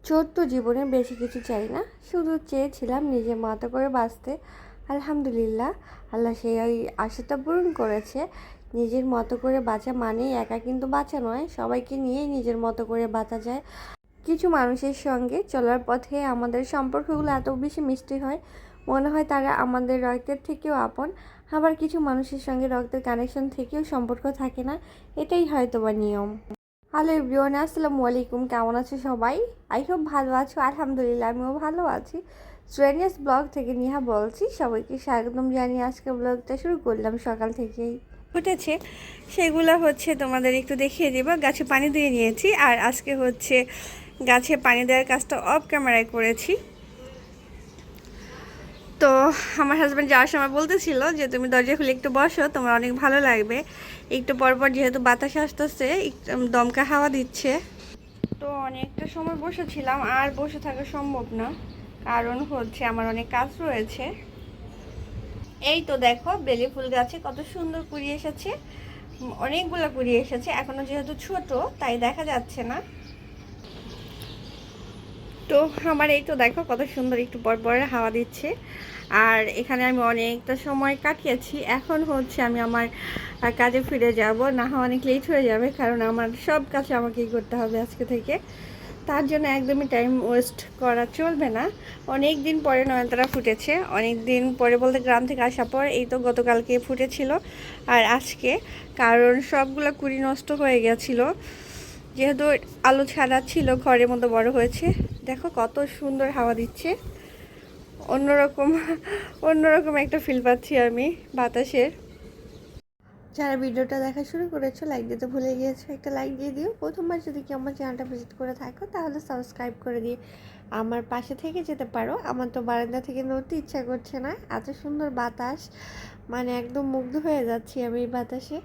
ছোট্ট জীবনে বেশি কিছু চাই না, শুধু চেয়েছিলাম নিজের মতো করে বাঁচতে। আলহামদুলিল্লাহ, আল্লাহ সেই আশাটা পূরণ করেছে। নিজের মতো করে বাঁচা মানেই একা কিন্তু বাঁচা নয়, সবাইকে নিয়েই নিজের মতো করে বাঁচা যায়। কিছু মানুষের সঙ্গে চলার পথে আমাদের সম্পর্কগুলো এত বেশি মিষ্টি হয়, মনে হয় তারা আমাদের রক্তের থেকেও আপন। আবার কিছু মানুষের সঙ্গে রক্তের কানেকশন থেকেও সম্পর্ক থাকে না, এটাই হয়তো বা নিয়ম। হ্যালো এভরিওয়ান, আসসালামু আলাইকুম। কেমন আছো সবাই? আই হোপ ভালো আছো। আলহামদুলিল্লাহ, আমিও ভালো আছি। স্ট্রেনিয়াস ব্লগ থেকে নিহা বলছি। সবাইকে স্বাগতম জানিয়ে আজকে ব্লগটা শুরু করলাম সকাল থেকেই। উঠেছে সেগুলো হচ্ছে তোমাদের একটু দেখিয়ে দেবো। গাছে পানি দিয়ে নিয়েছি, আর আজকে হচ্ছে গাছে পানি দেওয়ার কাজটা অফ ক্যামেরায় করেছি। তো আমার হাজব্যান্ড যাওয়ার সময় বলতেছিল যে তুমি দরজা খুলে একটু বসো, তোমার অনেক ভালো লাগবে। একটু পরপর যেহেতু বাতাস আসতেছে, দমকা হাওয়া দিচ্ছে, তো অনেকটা সময় বসেছিলাম। আর বসে থাকা সম্ভব না, কারণ হচ্ছে আমার অনেক কাজ রয়েছে। এই তো দেখো, বেলি ফুল গাছে কত সুন্দর কুড়ি এসেছে, অনেকগুলো কুড়ি এসেছে। এখনো যেহেতু ছোট তাই দেখা যাচ্ছে না। তো আমার এই তো দেখো কত সুন্দর একটু পর পর হাওয়া দিচ্ছে। আর এখানে আমি অনেকটা সময় কাটিয়েছি। এখন হচ্ছে আমি আমার কাজে ফিরে যাব, না হয় অনেক লেট হয়ে যাবে, কারণ আমার সব কাজ আমাকেই করতে হবে আজকে থেকে। তার জন্য একদমই টাইম ওয়েস্ট করা চলবে না। অনেক দিন পরে নয়নতারা ফুটেছে, অনেক দিন পরে বলতে গ্রাম থেকে আসার পর এই তো গতকালকে ফুটেছিল আর আজকে, কারণ সবগুলো কুড়ি নষ্ট হয়ে গেছিলো যেহেতু আলো ছাড়া ছিল, ঘরের মতো বড় হয়েছে। দেখো কত সুন্দর হাওয়া দিচ্ছে, অন্যরকম অন্যরকম একটা ফিল পাচ্ছি আমি বাতাসের। যারা ভিডিওটা দেখা শুরু করেছো, লাইক দিতে ভুলে গিয়েছো, একটা লাইক দিয়ে দিও। প্রথমবার যদি কেউ আমার চ্যানেলটা ভিজিট করে থাকো তাহলে সাবস্ক্রাইব করে দিয়ে আমার পাশে থেকে যেতে পারো। আমার তো বারান্দা থেকে নড়তে ইচ্ছা করছে না, এত সুন্দর বাতাস, মানে একদম মুগ্ধ হয়ে যাচ্ছি আমি এই বাতাসে।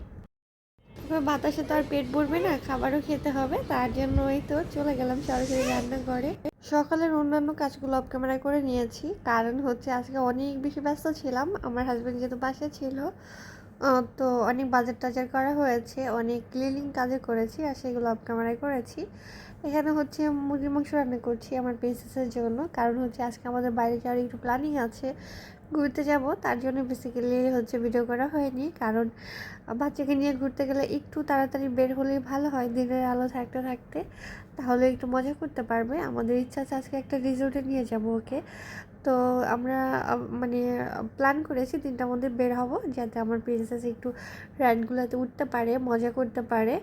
বাতাসে তো আর পেট ভরবে না, খাবারও খেতে হবে। তার জন্যই তো চলে গেলাম সরাসরি রান্নাঘরে। সকালের অন্যান্য কাজগুলো অফ ক্যামেরায় করে নিয়েছি, কারণ হচ্ছে আজকে অনেক বেশি ব্যস্ত ছিলাম। আমার হাজব্যান্ড যেহেতু বাসায় ছিল, তো অনেক বাজার টাজার করা হয়েছে, অনেক ক্লিনিং কাজে করেছি, আর সেগুলো অফ ক্যামেরায় করেছি। এখানে হচ্ছে মুরগির মাংস রান্না করছি আমার প্রিন্সেসের জন্য, কারণ হচ্ছে আজকে আমাদের বাইরে যাওয়ার একটু প্ল্যানিং আছে, ঘুরতে যাব। তার জন্য বেসিক্যালি হচ্ছে ভিডিও করা হয়নি, কারণ বাচ্চাকে নিয়ে ঘুরতে গেলে একটু তাড়াতাড়ি বের হলেই ভালো হয়, দিনের আলো থাকতে থাকতে, তাহলে একটু মজা করতে পারবে। আমাদের ইচ্ছা আছে আজকে একটা রিসোর্টে নিয়ে যাব ওকে। তো আমরা মানে প্ল্যান করেছি 3টার মধ্যে বের হব, যাতে আমার প্রিন্সেস একটু রাইডগুলোতে উঠতে পারে, মজা করতে পারে।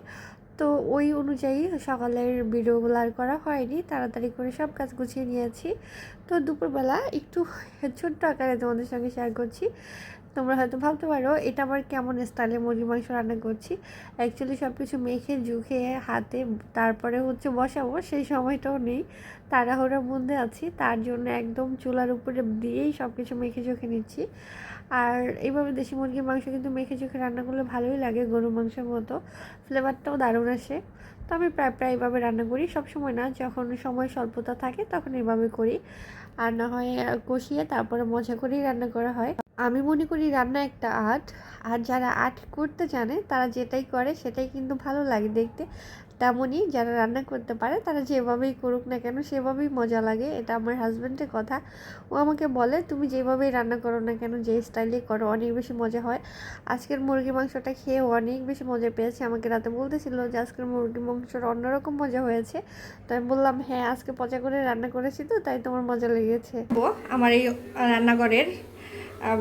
তো ওই অনুযায়ী সকালের ভিডিওগুলো আর করা হয়নি, তাড়াতাড়ি করে সব কাজ গুছিয়ে নিয়েছি। তো দুপুরবেলা একটু ছোট্ট আকারে তোমাদের সঙ্গে শেয়ার করছি। তোমরা হয়তো ভাবতে পারো এটা আবার কেমন স্টাইলে মুরগি মাংস রান্না করছি। অ্যাকচুয়ালি সব কিছু মেখে জুখে হাতে তারপরে হচ্ছে বসাবো, সেই সময়টাও নেই, তাড়াহুড়োর মধ্যে আছি। তার জন্য একদম চুলার উপরে দিয়েই সব কিছু মেখে চোখে নিচ্ছি। আর এইভাবে দেশি মুরগির মাংস কিন্তু মেখে চোখে রান্না করলে ভালোই লাগে, গরুর মাংসের মতো, ফ্লেভারটাও দারুণ আসে। তো আমি প্রায় প্রায় এইভাবে রান্না করি, সব সময় না, যখন সময় স্বল্পতা থাকে তখন এইভাবে করি। আর না হয় কষিয়ে তারপরে মজা করেই রান্না করা হয়। আমি মনে করি রান্না একটা আর্ট, আর যারা আর্ট করতে জানে তারা যেটাই করে সেটাই কিন্তু ভালো লাগে দেখতে। তেমনই যারা রান্না করতে পারে তারা যেভাবেই করুক না কেন সেভাবেই মজা লাগে, এটা আমার হাজব্যান্ডের কথা। ও আমাকে বলে তুমি যেভাবেই রান্না করো না কেন, যে স্টাইলে করো, অনেক বেশি মজা হয়। আজকের মুরগি মাংসটা খেয়ে অনেক বেশি মজা পেয়েছে, আমাকে রাতে বলতেছিল যে আজকের মুরগি মাংসটা অন্যরকম মজা হয়েছে। তো আমি বললাম হ্যাঁ, আজকে মজা করে রান্না করেছি তো তাই তোমার মজা লেগেছে। আমার এই রান্নাঘরের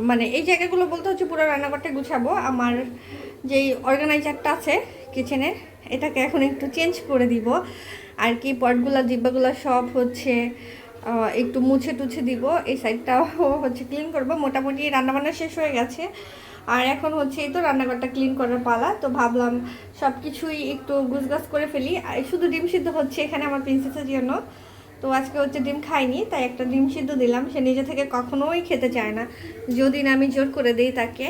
মানে এই জায়গাগুলো বলতে হচ্ছে পুরো রান্নাঘরটা গুছাবো। আমার যেই অর্গানাইজারটা আছে কিচেনের, এটাকে এখন একটু চেঞ্জ করে দিব আর কি। পটগুলো ডিব্বাগুলো সব হচ্ছে একটু মুছে টুছে দিব, এই সাইডটাও হচ্ছে ক্লিন করবো। মোটামুটি রান্নাবান্না শেষ হয়ে গেছে, আর এখন হচ্ছে এই তো রান্নাঘরটা ক্লিন করার পালা। তো ভাবলাম সব কিছুই একটু গুছগাছ করে ফেলি। আর শুধু ডিম সিদ্ধ হচ্ছে এখানে আমার প্রিন্সেসের জন্য। তো আজকে হচ্ছে ডিম খাইনি, তাই একটা ডিম সিদ্ধ দিলাম। সে নিজে থেকে কখনোই খেতে চায় না, যদি না আমি জোর করে দিই তাকে।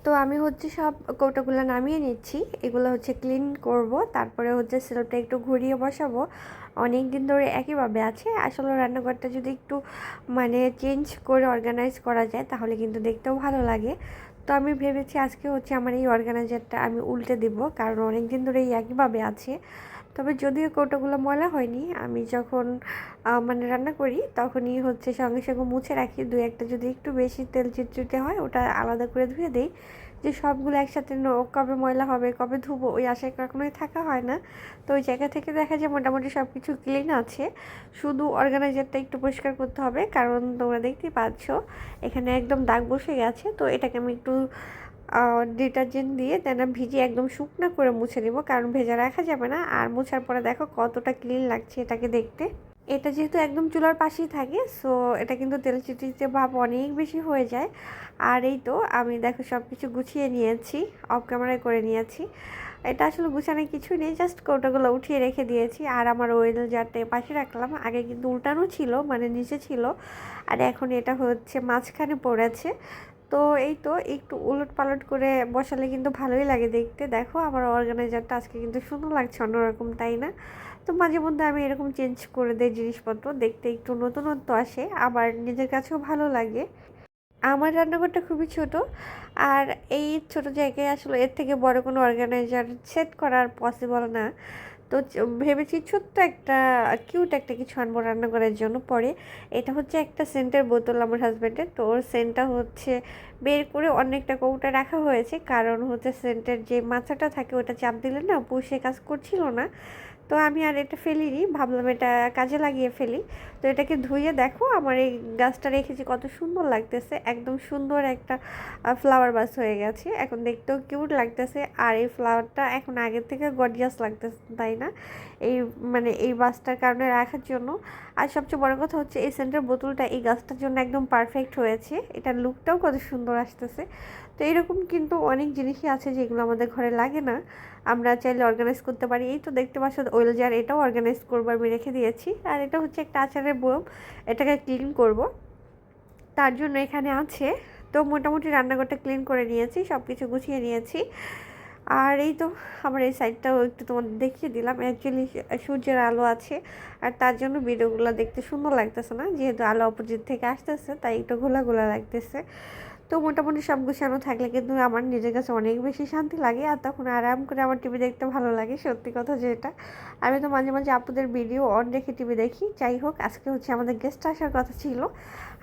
তো আমি হচ্ছে সব কৌটোগুলো নামিয়ে নিচ্ছি, এগুলো হচ্ছে ক্লিন করব, তারপরে হচ্ছে সেলফটা একটু ঘুরিয়ে বসাবো। অনেক দিন ধরে একইভাবে আছে, আসলে রান্নাঘরটা যদি একটু মানে চেঞ্জ করে অর্গানাইজ করা যায় তাহলে কিন্তু দেখতেও ভালো লাগে। তো আমি ভেবেছি আজকে হচ্ছে আমার এই অর্গানাইজারটা আমি উল্টে দেব, কারণ অনেক দিন ধরে এই একইভাবে আছে। তবে যদিও কৌটোগুলো ময়লা হয়নি, আমি যখন মানে রান্না করি তখনই হচ্ছে সঙ্গে সঙ্গে মুছে রাখি। দু একটা যদি একটু বেশি তেল চিটচিটে হয় ওটা আলাদা করে ধুয়ে দিই। যে সবগুলো একসাথে কবে ময়লা হবে, কবে ধুবো, ওই আশায় কখনোই থাকা হয় না। তো ওই জায়গা থেকে দেখা যায় মোটামুটি সব কিছু ক্লিন আছে। শুধু অর্গানাইজারটা একটু পরিষ্কার করতে হবে, কারণ তোমরা দেখতেই পাচ্ছ এখানে একদম দাগ বসে গেছে। তো এটাকে আমি একটু ডিটারজেন্ট দিয়ে দেন ভিজিয়ে একদম শুকনো করে মুছে নেব, কারণ ভেজা রাখা যাবে না। আর মোছার পরে দেখো কতটা ক্লিন লাগছে এটাকে দেখতে। এটা যেহেতু একদম চুলার পাশেই থাকে, সো এটা কিন্তু তেল চিটচিটে ভাব অনেক বেশি হয়ে যায়। আর এই তো আমি দেখো সব কিছু গুছিয়ে নিয়েছি, অফ ক্যামেরায় করে নিয়েছি। এটা আসলে গুছানো কিছুই নেই, জাস্ট কৌটাগুলো উঠিয়ে রেখে দিয়েছি। আর আমার ওয়েল জারটা পাশে রাখলাম, আগে কিন্তু উল্টানো ছিল, মানে নিচে ছিল, আর এখন এটা হচ্ছে মাঝখানে পড়েছে। তো এই তো একটু উলট পালট করে বসালে কিন্তু ভালোই লাগে দেখতে। দেখো আমার অর্গানাইজারটা আজকে কিন্তু সুন্দর লাগছে অন্যরকম, তাই না? তো মাঝে মধ্যে আমি এরকম চেঞ্জ করে দেই জিনিসপত্র, দেখতে একটু নতুনত্ব আসে, আবার নিজের কাছেও ভালো লাগে। আমার রান্নাঘরটা খুবই ছোট, আর এই ছোট জায়গায় আসলে এর থেকে বড় কোনো অর্গানাইজার সেট করার পসিবল না। তো ভেবেছি ছোট্ট একটা কিউট একটা কিছু আনবো রান্নাঘরের জন্য পরে। এটা হচ্ছে একটা সেন্টের বোতল আমার হাজব্যান্ডের, তো ওর সেন্টটা হচ্ছে বের করে অনেকটা কৌটা রাখা হয়েছে, কারণ হচ্ছে সেন্টের যে মাথাটা থাকে ওটা চাপ দিলে না পুষে কাজ করছিল না। তো আমি আর এটা ফেলিনি, ভাবলাম এটা কাজে লাগিয়ে ফেলি। তো এটাকে ধুয়ে দেখো আমার এই গাছটা রেখেছি কত সুন্দর লাগতেছে, একদম সুন্দর একটা ফ্লাওয়ার বাস হয়ে গেছে, এখন দেখতেও কিউট লাগতেছে। আর এই ফ্লাওয়ারটা এখন আগের থেকে গর্জিয়াস লাগতেছে, তাই না? এই মানে এই বাসটার কারণে রাখার জন্য। আর সবচেয়ে বড় কথা হচ্ছে এই সেন্টার বোতলটা এই গাছটার জন্য একদম পারফেক্ট হয়েছে, এটার লুকটাও কত সুন্দর আসতেছে। তো এরকম কিন্তু অনেক জিনিসই আছে যেগুলো আমাদের ঘরে লাগে না, আমরা চাইলে অর্গানাইজ করতে পারি। এই তো দেখতে পাচ্ছ ওয়েল জার, এটাও অর্গানাইজ করবো আমি রেখে দিয়েছি। আর এটা হচ্ছে একটা আচারের বোম, এটাকে ক্লিন করব, তার জন্য এখানে আছে। তো মোটামুটি রান্নাঘরটা ক্লিন করে নিয়েছি, সব কিছু গুছিয়ে নিয়েছি। আর এই তো আমার এই সাইডটাও একটু তোমাদের দেখিয়ে দিলাম। অ্যাকচুয়ালি সূর্যের আলো আছে, আর তার জন্য ভিডিওগুলো দেখতে সুন্দর লাগতেছে না, যেহেতু আলো অপোজিট থেকে আসতেছে তাই একটু ঘোলা ঘোলা লাগতেছে। তো মোটামুটি সব গুছানো থাকলে কিন্তু আমার নিজের কাছে অনেক বেশি শান্তি লাগে, আর তখন আরাম করে আমার টিভি দেখতে ভালো লাগে। সত্যি কথা যেটা, আমি তো মাঝে মাঝে আপুদের ভিডিও অন রেখে টিভি দেখি। যাই হোক, আজকে হচ্ছে আমাদের গেস্ট আসার কথা ছিল,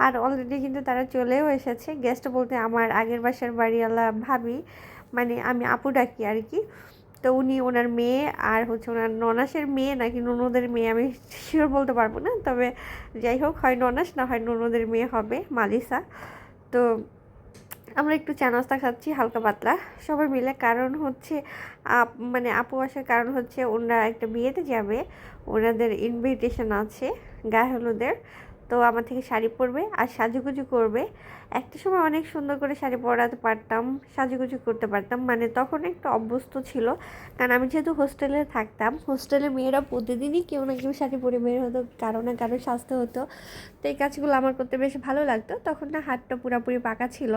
আর অলরেডি কিন্তু তারা চলেও এসেছে। গেস্ট বলতে আমার আগের বাসার বাড়িওয়ালা ভাবি, মানে আমি আপু ডাকি আর কি। তো উনি ওনার মেয়ে আর হচ্ছে ওনার ননাসের মেয়ে নাকি ননদের মেয়ে, আমি শিওর বলতে পারবো না, তবে যাই হোক হয় ননাস না হয় ননদের মেয়ে হবে, মালিসা। তো আমরা একটু চা নাস্তা খাচ্ছি হালকা পাতলা সবাই মিলে, কারণ হচ্ছে মানে আপু আসার কারণ হচ্ছে ওনারা একটা বিয়েতে যাবে, ওনাদের ইনভিটেশন আছে গায়ে হলুদের। তো আমার থেকে শাড়ি পরবে আর সাজুগুজু করবে। একটা সময় অনেক সুন্দর করে শাড়ি পরাতে পারতাম, সাজুগুজু করতে পারতাম, মানে তখন একটু অভ্যস্ত ছিল, কারণ আমি যেহেতু হোস্টেলে থাকতাম, হোস্টেলে মেয়েরা প্রতিদিনই কেউ না কেউ শাড়ি পরে বের হতো, কারো না কারো সাজতে হতো। তো এই কাজগুলো আমার করতে বেশ ভালো লাগতো, তখন না হাতটা পুরাপুরি পাকা ছিল।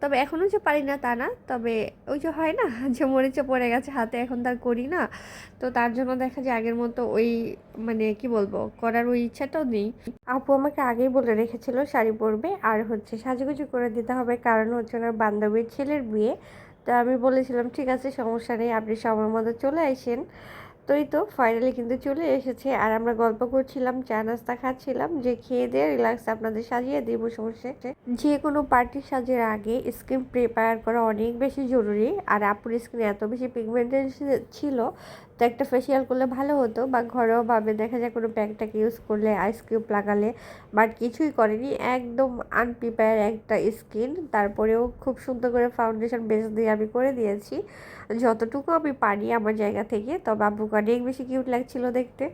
তবে এখনও যে পারি না তা না, তবে ওই যে হয় না যে মরিচে পড়ে গেছে হাতে, এখন তার করি না। তো তার জন্য দেখা যায় আগের মতো ওই মানে কি বলবো করার ওই ইচ্ছাটাও নেই। আপু আমাকে আগেই বলে রেখেছিল শাড়ি পরবে আর হচ্ছে সাজুগুজু করে দিতে হবে, কারণ হচ্ছে ওনার বান্ধবীর ছেলের বিয়ে। তো আমি বলেছিলাম ঠিক আছে সমস্যা নেই, আপনি সময় মতো চলে আসেন। তো এই তো ফাইনালি কিন্তু চলে এসেছে, আর আমরা গল্প করছিলাম, চা নাস্তা খাচ্ছিলাম, যে খেয়ে দিয়ে রিল্যাক্স আপনাদের সাজিয়ে দিব সমস্যা। যে কোনো পার্টি সাজের আগে স্কিন প্রিপেয়ার করা অনেক বেশি জরুরি, আর আপুর স্কিন এত বেশি পিগমেন্টেড ছিল, তো একটা ফেসিয়াল করলে ভালো হতো, বা ঘরোয়াভাবে দেখা যায় কোনো প্যাকটাকে ইউজ করলে আইস কিউব লাগালে, বাট কিছুই করেনি, একদম আনপ্রিপেয়ার একটা স্কিন। তারপরেও খুব সুন্দর করে ফাউন্ডেশন বেস দিয়ে আমি করে দিয়েছি যতটুকু আমি পারি আমার জায়গা থেকে। তবে আপুকে অনেক বেশি কিউট লাগছিল দেখতে।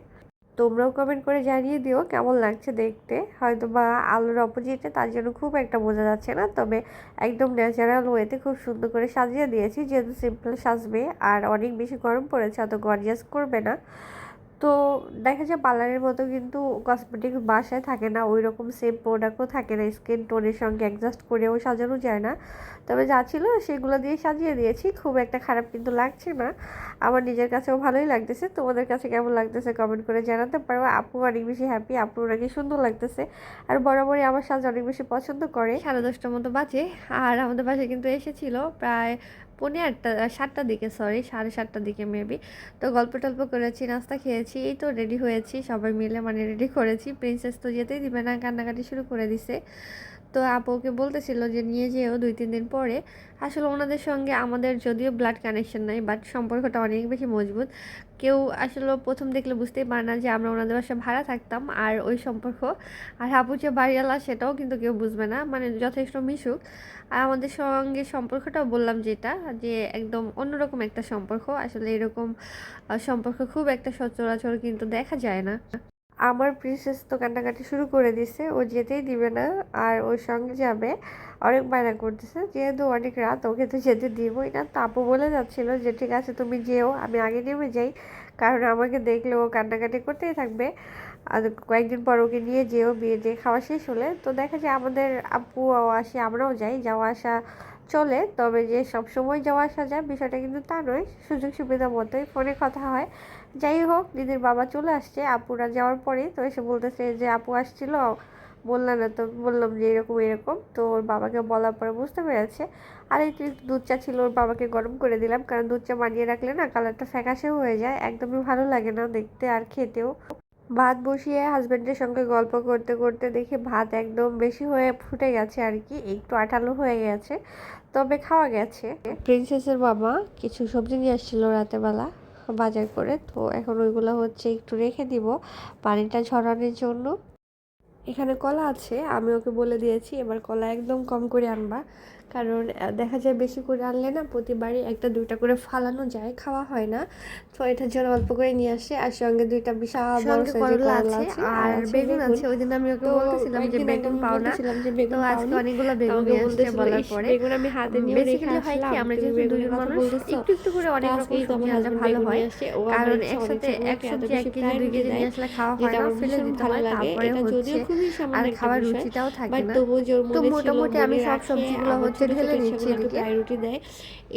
তোমরাও কমেন্ট করে জানিয়ে দিও কেমন লাগছে দেখতে, হয়তো বা আলোর অপোজিটে তার জন্য খুব একটা বোঝা যাচ্ছে না, তবে একদম ন্যাচারাল ওয়েতে খুব সুন্দর করে সাজিয়ে দিয়েছি, যেহেতু সিম্পল সাজবে আর অনেক বেশি গরম পড়েছে, অত গর্জিয়াস করবে না। তো দেখা যায় পার্লারের মতো কিন্তু কসমেটিক বাসায় থাকে না, ওই রকম সেম প্রোডাক্টও থাকে না, স্কিন টোনের সঙ্গে অ্যাডজাস্ট করেও সাজানো যায় না। তবে যা ছিল সেগুলো দিয়ে সাজিয়ে দিয়েছি, খুব একটা খারাপ কিন্তু লাগছে না, আমার নিজের কাছেও ভালোই লাগতেছে। তোমাদের কাছে কেমন লাগতেছে কমেন্ট করে জানাতে পারো। আপু অনেক বেশি হ্যাপি, আপু নাকি সুন্দর লাগতেছে, আর বরাবরই আমার সাজ অনেক বেশি পছন্দ করে। 10:30টার মতো বাজে, আর আমাদের বাসায় কিন্তু এসেছিল প্রায় পৌনে 8টা 7টার দিকে, সরি 7:30টার দিকে মেবি। তো গল্প টল্প করেছি, নাস্তা খেয়েছি, এই তো রেডি হয়েছি সবাই মিলে, মানে রেডি করেছি। প্রিন্সেস তো যেতেই দিবে না, কান্নাকাটি শুরু করে দিছে। তো আপুকে বলতেছিল যে নিয়ে যেও 2-3 দিন পরে। আসলে ওনাদের সঙ্গে আমাদের যদিও ব্লাড কানেকশন নাই, বাট সম্পর্কটা অনেক বেশি মজবুত। কেউ আসলে প্রথম দেখলে বুঝতেই পারে না যে আমরা ওনাদের বাসায় ভাড়া থাকতাম আর ওই সম্পর্ক। আর আপু যে বাড়িওয়ালা সেটাও কিন্তু কেউ বুঝবে না, মানে যথেষ্ট মিশুক। আর আমাদের সঙ্গে সম্পর্কটাও বললাম যেটা, যে একদম অন্যরকম একটা সম্পর্ক। আসলে এরকম সম্পর্ক খুব একটা সচরাচর কিন্তু দেখা যায় না। আমার প্রিন্সেস তো কান্নাকাটি শুরু করে দিছে, ও যেতেই দিবে না আর ওর সঙ্গে যাবে। অনেক বায়না করতেছে, যেহেতু অনেক রাত ওকে তো যেতে দিবই না। তো আপু বলে যাচ্ছিল যে ঠিক আছে তুমি যেও, আমি আগে নেমে যাই, কারণ আমাকে দেখলে ও কান্নাকাটি করতেই থাকবে। আর কয়েকদিন পর ওকে নিয়ে যেও, বিয়ে দিয়ে খাওয়া শেষ হলে। তো দেখা যায় আমাদের আপুও আসে, আমরাও যাই, যাওয়া আসা চলে। তবে যে সব সময় যাওয়া আসা যায় বিষয়টা কিন্তু তা নয়, সুযোগ সুবিধা মতোই ফোনে কথা হয়। যাই হোক, দিদির বাবা চলে আসছে আপুরা যাওয়ার পরে। তো এসে বলতেছে যে আপু আসছিল, বললাম না তো, বললাম যে এরকম এরকম। তো ওর বাবাকে বলার পরে বুঝতে পেরেছে। আর একটু দুধ চা ছিল, ওর বাবাকে গরম করে দিলাম, কারণ দুধ চা বানিয়ে রাখলে না কালারটা ফ্যাকাশে হয়ে যায়, একদমই ভালো লাগে না দেখতে আর খেতেও। ভাত বসিয়ে হাজবেন্ডের সঙ্গে গল্প করতে করতে দেখি ভাত একদম বেশি হয়ে ফুটে গেছে আর কি, একটু আঠালো হয়ে গেছে, তবে খাওয়া গেছে। প্রিন্সেসের বাবা কিছু সবজি নিয়ে আসছিল রাতের বেলা বাজার করে, তো এখন ওইগুলো হচ্ছে একটু রেখে দিব পানিটা ঝরানোর জন্য। এখানে কলা আছে, আমি ওকে বলে দিয়েছি এবার কলা একদম কম করে আনবা, কারণ দেখা যায় বেশি করে আনলে না প্রতিবারই 1-2টা করে ফালানো যায়, খাওয়া হয় না। তো এটার জন্য অল্প করে নিয়ে আসে। আর সঙ্গে 2টা বিশাল বড় সাইজের করলা আছে আর বেগুন আছে। ওই দিন আমি ওকে বলতেছিলাম যে বেগুন পাও না, তো আজকে অনেকগুলো বেগুন নিয়ে আসছে বলার পরে। বেগুন আমি হাতে নিয়ে রেখে হয় কি, আমরা যেহেতু দুজন মানুষ একটু একটু করে অনেক রকম সবজি আনলে ভালো হয়, কারণ একসাথে এক সবজি 1 কেজি 2 কেজি নিয়ে আসলে খাওয়া হয় না, ফেলে দিতে হয়। তারপরে হচ্ছে আর খাওয়ার রুচিটাও থাকে না। তো মোটামুটি আমি সব সবজিগুলো হচ্ছে ঢেলে নিচ্ছি এদিকে। প্রায়োরিটি দেয়,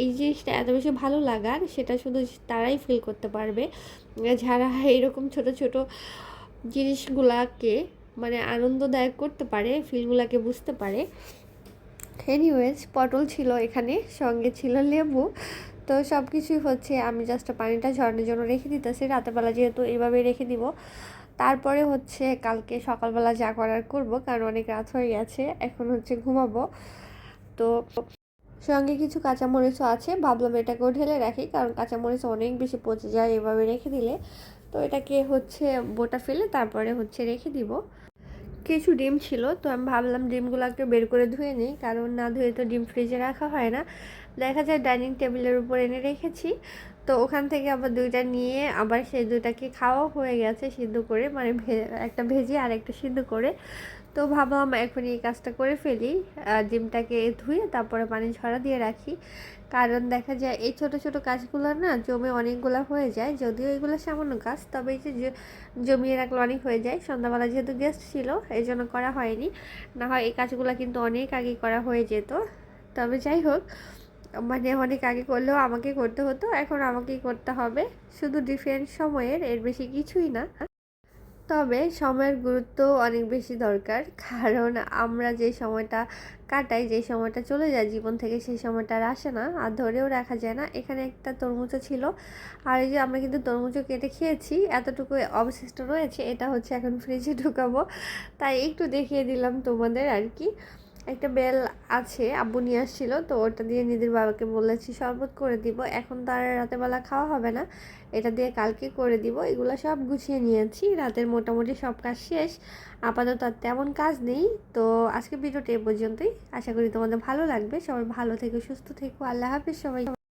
এই জিনিসটা এত বেশি ভালো লাগার সেটা শুধু তারাই ফিল করতে পারবে যারা এরকম ছোট ছোট জিনিসগুলাকে মানে আনন্দদায়ক করতে পারে, ফিলগুলাকে বুঝতে পারে। এনিওয়েজ, পটল ছিল এখানে, সঙ্গে ছিল লেবু। তো সব কিছুই হচ্ছে আমি জাস্ট পানিটা ঝরানোর জন্য রেখে দিতেছি, রাতেরবেলা যেহেতু এইভাবে রেখে দিব। তারপরে হচ্ছে কালকে সকালবেলা যা করার করব, কারণ অনেক রাত হয়ে গেছে, এখন হচ্ছে ঘুমাবো। তো সঙ্গে কিছু কাঁচামরিচও আছে, ভাবলাম এটাকেও ঢেলে রাখি, কারণ কাঁচামরিচ অনেক বেশি পচে যায় এভাবে রেখে দিলে। তো এটাকে হচ্ছে বোটা ফেলে তারপরে হচ্ছে রেখে দিব। কিছু ডিম ছিল, তো আমি ভাবলাম ডিমগুলোকে বের করে ধুয়ে নিই, কারণ না ধুয়ে তো ডিম ফ্রিজে রাখা হয় না। দেখা যায় ডাইনিং টেবিলের উপর এনে রেখেছি, তো ওখান থেকে আবার 2টা নিয়ে আবার সেই 2টাকে খাওয়া হয়ে গেছে সিদ্ধ করে, মানে একটা ভেজে আর একটা সিদ্ধ করে। তো ভাবলাম এখন এই কাজটা করে ফেলি, ডিমটাকে ধুয়ে তারপরে পানি ঝরা দিয়ে রাখি, কারণ দেখা যায় এই ছোট ছোট কাজগুলো না জমে অনেকগুলো হয়ে যায়। যদিও এগুলো সামান্য কাজ, তবে এই যে জমিয়ে রাখলে অনেক হয়ে যায়। সন্ধ্যাবেলা যেহেতু গেস্ট ছিল এই জন্য করা হয়নি, না হয় এই কাজগুলো কিন্তু অনেক আগে করা হয়ে যেত। তবে যাই হোক, মানে অনেক আগে করলেও আমাকে করতে হতো, এখন আমাকেই করতে হবে, শুধু ডিফারেন্ট সময়ের, এর বেশি কিছুই না। তবে সময়ের গুরুত্ব অনেক বেশি দরকার, কারণ আমরা যে সময়টা কাটাই, যে সময়টা চলে যায় জীবন থেকে, সেই সময়টা আর আসে না, আর ধরেও রাখা যায় না। এখানে একটা তরমুজও ছিল, আর এই যে আমরা কিন্তু তরমুজও কেটে খেয়েছি, এতটুকু অবশিষ্ট রয়েছে, এটা হচ্ছে এখন ফ্রিজে ঢুকাবো, তাই একটু দেখিয়ে দিলাম তোমাদের আর কি। একটা বেল আছে, আব্বু নিয়ে আসছিল, তো ওটা দিয়ে নিধির বাবাকে বলেছি শরবত করে দিব, এখন তার রাতেরবেলা খাওয়া হবে না, এটা দিয়ে কালকে করে দিব। এগুলো সব গুছিয়ে নিয়েছি, রাতের মোটামুটি সব কাজ শেষ, আপাতত আর তেমন কাজ নেই। তো আজকে ভিডিওটা এ পর্যন্তই, আশা করি তোমাদের ভালো লাগবে। সবাই ভালো থেকো, সুস্থ থেকো, আল্লাহ হাফিজ সবাই।